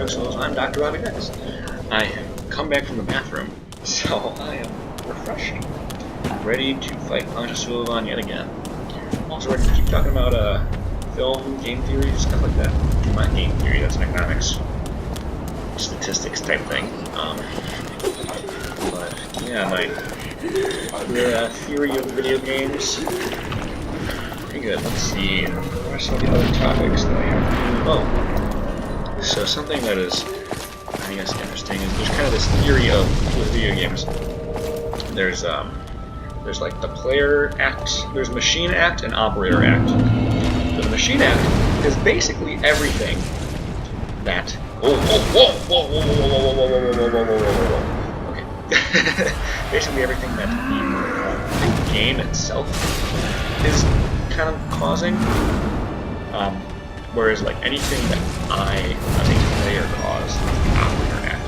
Dark Souls, I'm Dr. Robbie X. I have come back from the bathroom, so I am refreshed, ready to fight Pontiff Sulyvahn yet again. Also ready to keep talking about film, game theory, stuff like that. Not game theory, that's an economics, statistics type thing. But yeah, my theory of video games. Pretty good. Let's see. What are some of the other topics that I have? Oh, so something that is, I guess, interesting is there's kind of this theory of with video games. There's like the player act, there's machine act and operator act. So the machine act is basically everything that. Okay. Basically everything that the game itself is kind of causing. Whereas like anything that I, as a player, cause, the operator act.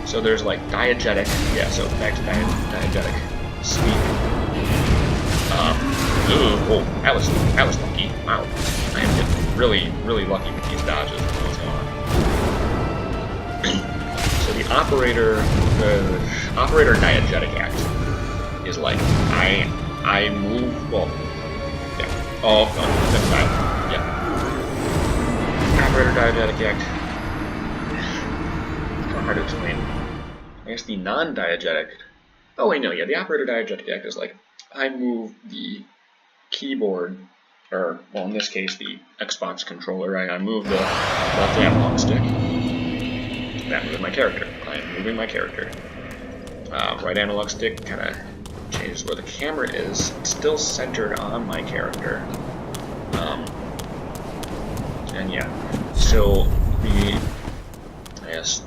So there's like diegetic, yeah. So back to diegetic speed. Oh, that was lucky. Wow, I am getting really lucky with these dodges. What's going on? So the operator diegetic act is like I move. Well, yeah. Oh no, that's not. Yeah. Operator diegetic act. It's kind of hard to explain. I guess the non-diegetic. Oh wait, no, yeah. The operator diegetic act is like I move the keyboard, or well, in this case, the Xbox controller. Right? I move the left analog stick. That moves my character. I am moving my character. Right analog stick kind of changes where the camera is. It's still centered on my character. And yeah, so I guess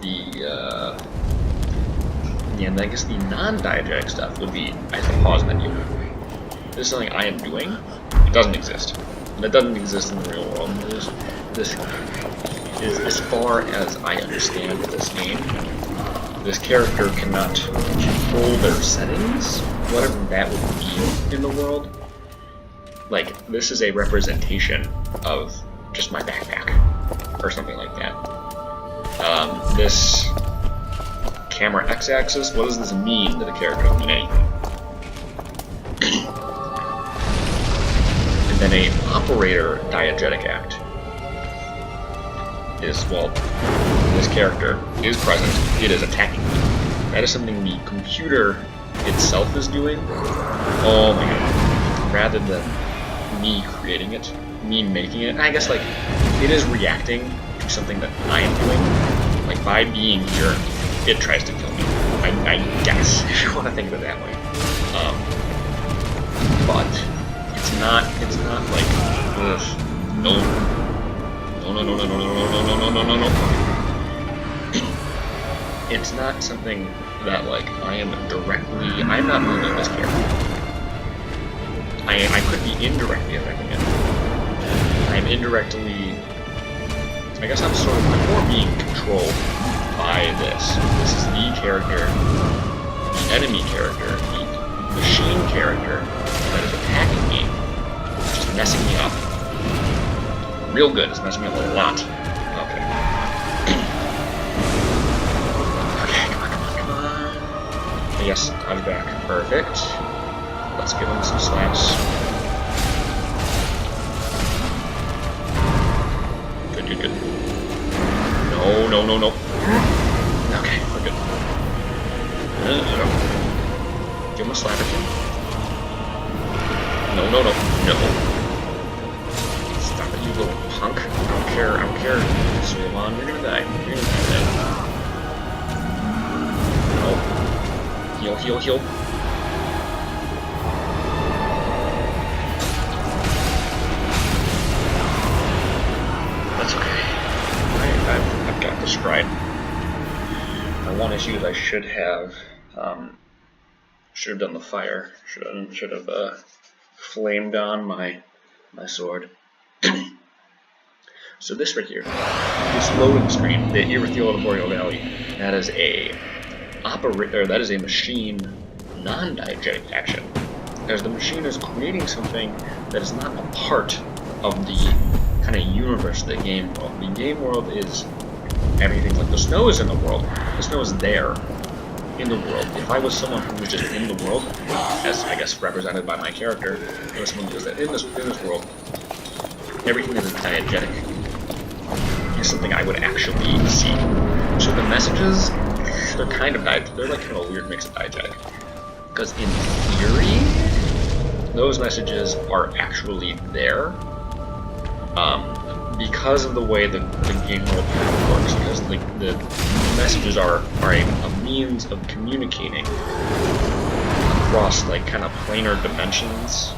the non-diegetic stuff would be I hit the pause menu. This is something I am doing. It doesn't exist. And it doesn't exist in the real world. This is as far as I understand this game. This character cannot control their settings, whatever that would be in the world. Like, this is a representation of just my backpack, or something like that. This camera x-axis, what does this mean to the character? It doesn't mean anything. And then a operator diegetic act is, well, this character is present, it is attacking me. That is something the computer itself is doing. Oh my god. Rather than me creating it, me making it. I guess like it is reacting to something that I am doing. Like by being here, it tries to kill me. I guess if you want to think of it that way. But it's not like no. It's not something that like I'm not moving this character. I could be indirectly affecting it. I'm indirectly, I guess I'm more being controlled by this. This is the character, the enemy character, the machine character that is attacking me, just messing me up. Real good, it's messing me up a lot. Okay. Okay, come on. Yes, I'm back. Perfect. Let's give him some slaps. Good. No. Okay, we're good. Give him a slap again. No. Stop it, you little punk. I don't care. Sulyvahn, you're gonna die. No. Heal. That's okay. I've got this right. My one issue is I should have done the fire. Should have flamed on my sword. So this right here, this loading screen, the Irretheal Boreal Valley, that is a machine non-diegetic action. As the machine is creating something that is not a part of the kind of universe of the game world. The game world is having things like the snow is in the world. The snow is there in the world. If I was someone who was just in the world, as I guess represented by my character, if I was someone who was in this world, everything that is diegetic is something I would actually see. So the messages, they're kind of they're like kind of a weird mix of diegetic. Because in theory, those messages are actually there. Because of the way the game world works, because the messages are a means of communicating across like kind of planar dimensions.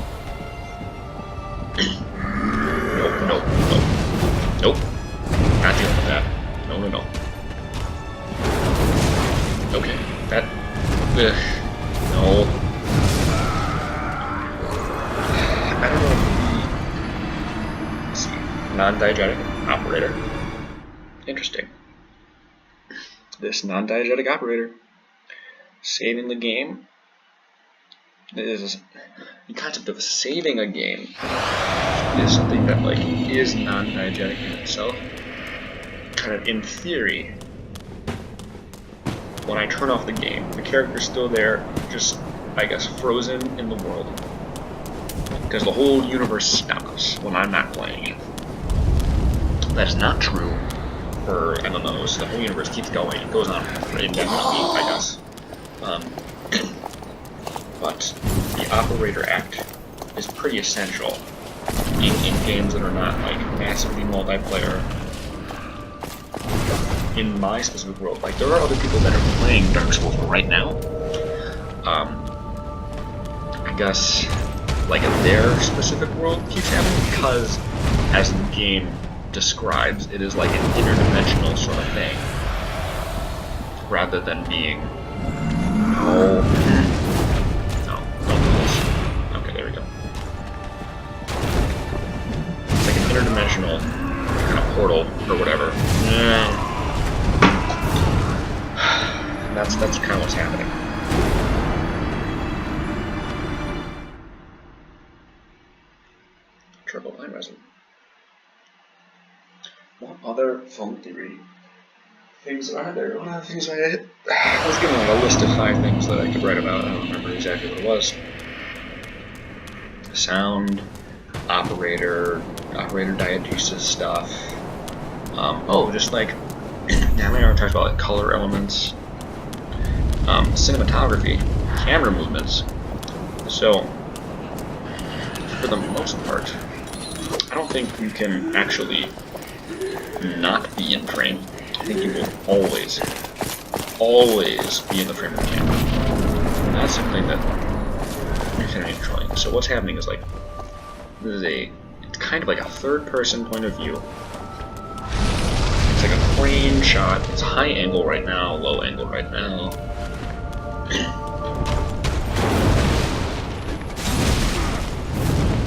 Nope. Not dealing with that. No. Okay, that. No. I don't know. Let's see. Non-diegetic operator. Interesting. This non-diegetic operator saving the game. The concept of saving a game is something that like is non-diegetic in itself. Kind of in theory, when I turn off the game, the character's still there, just I guess frozen in the world, because the whole universe stops when I'm not playing it. That is not true for MMOs. The whole universe keeps going. It goes on indefinitely, I guess. But the operator act is pretty essential in games that are not like massively multiplayer. In my specific world, like there are other people that are playing Dark Souls right now. I guess like their specific world keeps happening because, as the game describes, it is like an interdimensional sort of thing, rather than being no. Okay, there we go. It's like an interdimensional kind of portal or whatever. That's kind of what's happening. Triple blind resin. What other phone theory things are there? What other things I was given like a list of 5 things that I could write about. I don't remember exactly what it was. Sound, operator diegesis stuff. Just like now we already talked about like color elements, cinematography, camera movements. So for the most part, I don't think you can actually not be in frame. I think you will always be in the frame of the camera. That's something that you're controlling. So what's happening is like it's kind of like a third-person point of view. It's like a crane shot. It's high angle right now, low angle right now.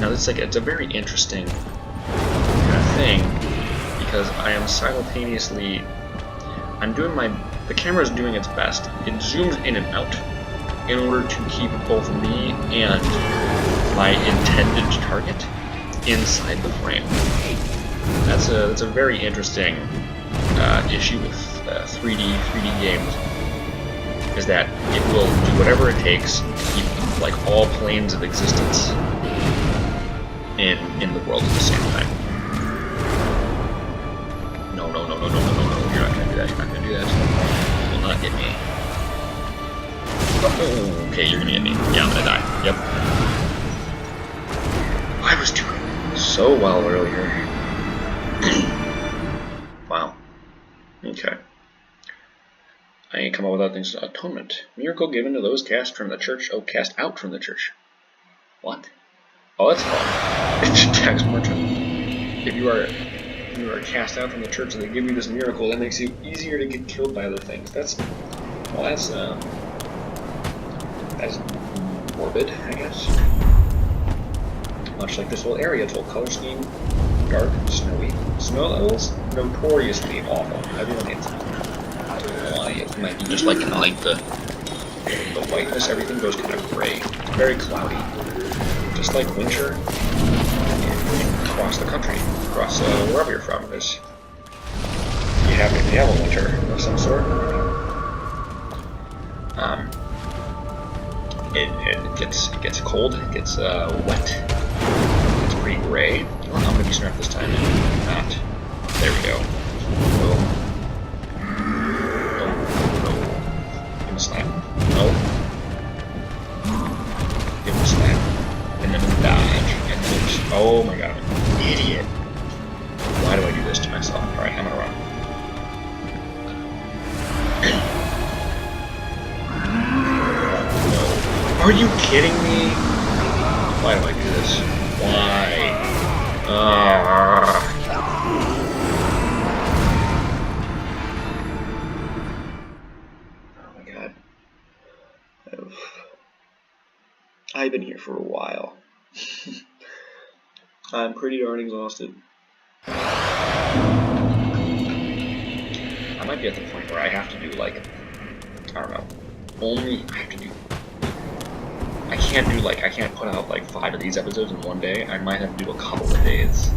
Now it's a very interesting kind of thing, because I am simultaneously, the camera is doing its best. It zooms in and out in order to keep both me and my intended target inside the frame. That's a very interesting issue with 3D games, is that it will do whatever it takes to keep like all planes of existence in the world at the same time. No, you're not gonna do that, You will not get me. Oh, okay, you're gonna get me. Yeah, I'm gonna die. Yep. I was doing so well earlier. Wow. Okay. I ain't come up with other things. Atonement. Miracle given to those cast from the church. Oh, cast out from the church. What? Oh, that's fun. It's text merchant. If you are cast out from the church and they give you this miracle, that makes you easier to get killed by other things. That's morbid, I guess. Much like this whole area, its whole color scheme, dark, snowy. Snow levels, notoriously awful. I feel like it might be just like kind of like the whiteness. Everything goes kind of gray, very cloudy, just like winter across the country, across wherever you're from. You have we have a winter of some sort. It gets cold, it gets wet, it's pretty gray. You know what, I'm gonna be smart this time. Not. There we go. Boom. No. Give him a slap. No. Give him a slap. And then a dodge. And then just, oh my god. Idiot. Why do I do this to myself? Alright, I'm gonna run. Are you kidding me? Why do I do this? Why? Oh my god. I've been here for a while. I'm pretty darn exhausted. I might be at the point where I have to do like, I don't know, I can't put out like 5 of these episodes in one day. I might have to do a couple of days.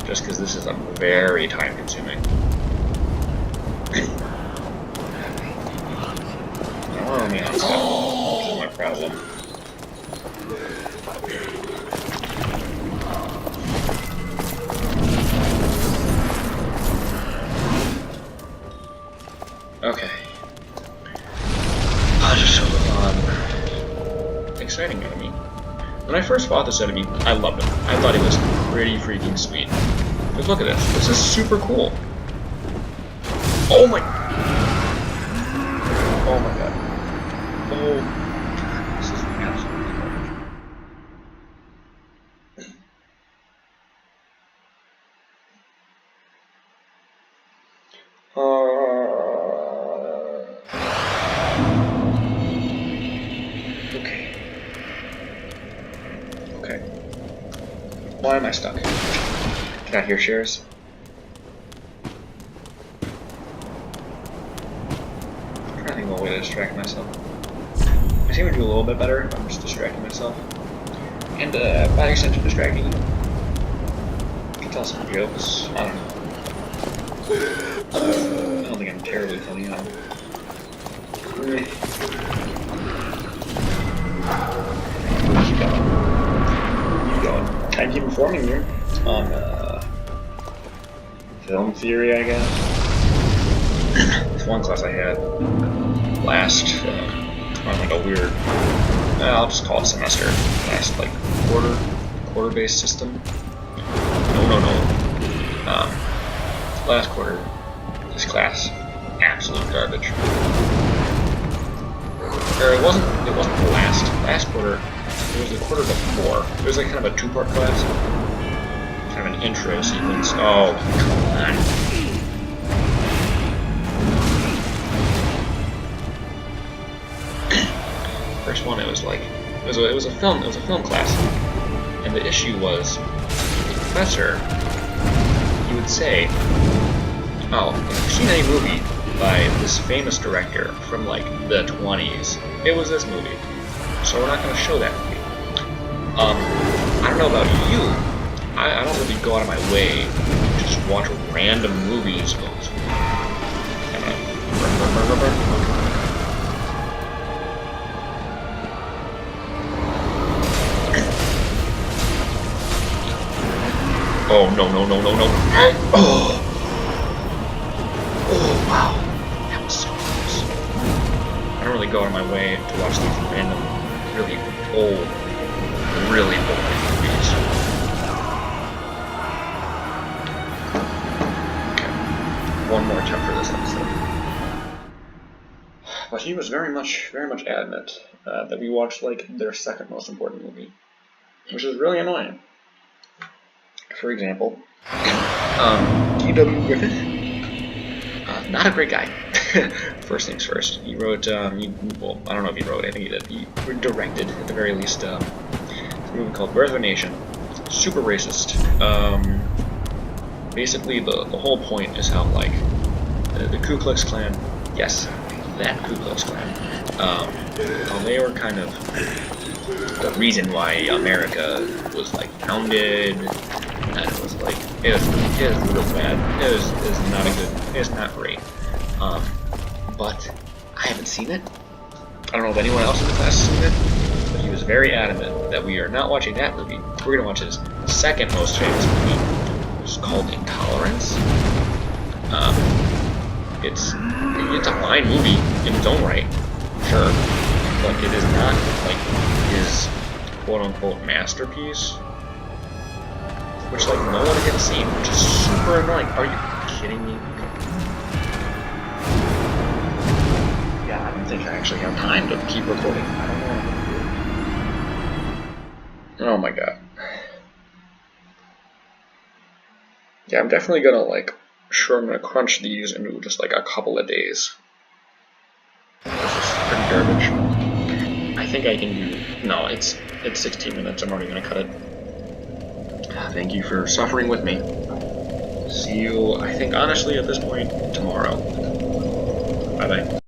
Just because this is a very time consuming. Oh man, this is my problem. Okay. Sulyvahn. Exciting enemy. When I first fought this enemy, I loved him. I thought he was pretty freaking sweet. But look at this. This is super cool. Oh my... Oh my god. Oh my god. This is absolutely Okay. Why am I stuck? Can I hear shares? I'm trying to think of a way to distract myself. I seem to do a little bit better if I'm just distracting myself. And by extension distracting you. I can tell some jokes. I don't know. I don't think I'm terribly funny at all. Keep going. I keep informing you on film theory, I guess. It's one class I had last on like a weird, I'll just call it semester. Last like quarter-based system. No. Last quarter, this class, absolute garbage. Or it wasn't the last quarter. It was the quarter before. It was like kind of a 2-part class. Kind of an intro sequence. Oh, come on. First one, it was a film class. And the issue was the professor, he would say, oh, if you've seen any movie by this famous director from like the 20s, it was this movie. So we're not going to show that movie. I don't know about you, I don't really go out of my way to just watch random movies. Oh, no. Oh, wow. That was so close. I don't really go out of my way to watch these random, really old movies. Okay. One more attempt for this episode. But he was very much adamant that we watched like their second most important movie, which is really annoying. For example, D.W. Griffith, not a great guy. First things first, he wrote, well, I don't know if he wrote, I think he did. He directed, at the very least, a movie called Birth of a Nation. Super racist. Basically, the whole point is how, like, the Ku Klux Klan, yes, that Ku Klux Klan, how they were kind of the reason why America was, like, founded, and it was, like, It is real bad. It is not a good. It's not great. But I haven't seen it. I don't know if anyone else in the class has seen it, but he was very adamant that we are not watching that movie. We're going to watch his second most famous movie, which is called Intolerance. It's a fine movie in its own right, sure, but it is not like his quote-unquote masterpiece, which like no one has seen, which is super annoying. Are you kidding me? Yeah, I don't think I actually have time to keep recording. I don't know. Oh my god. Yeah, I'm definitely gonna I'm gonna crunch these into just like a couple of days. This is pretty garbage. I think I can do. No, it's 16 minutes. I'm already gonna cut it. Thank you for suffering with me. See you, I think honestly at this point, tomorrow. Bye bye.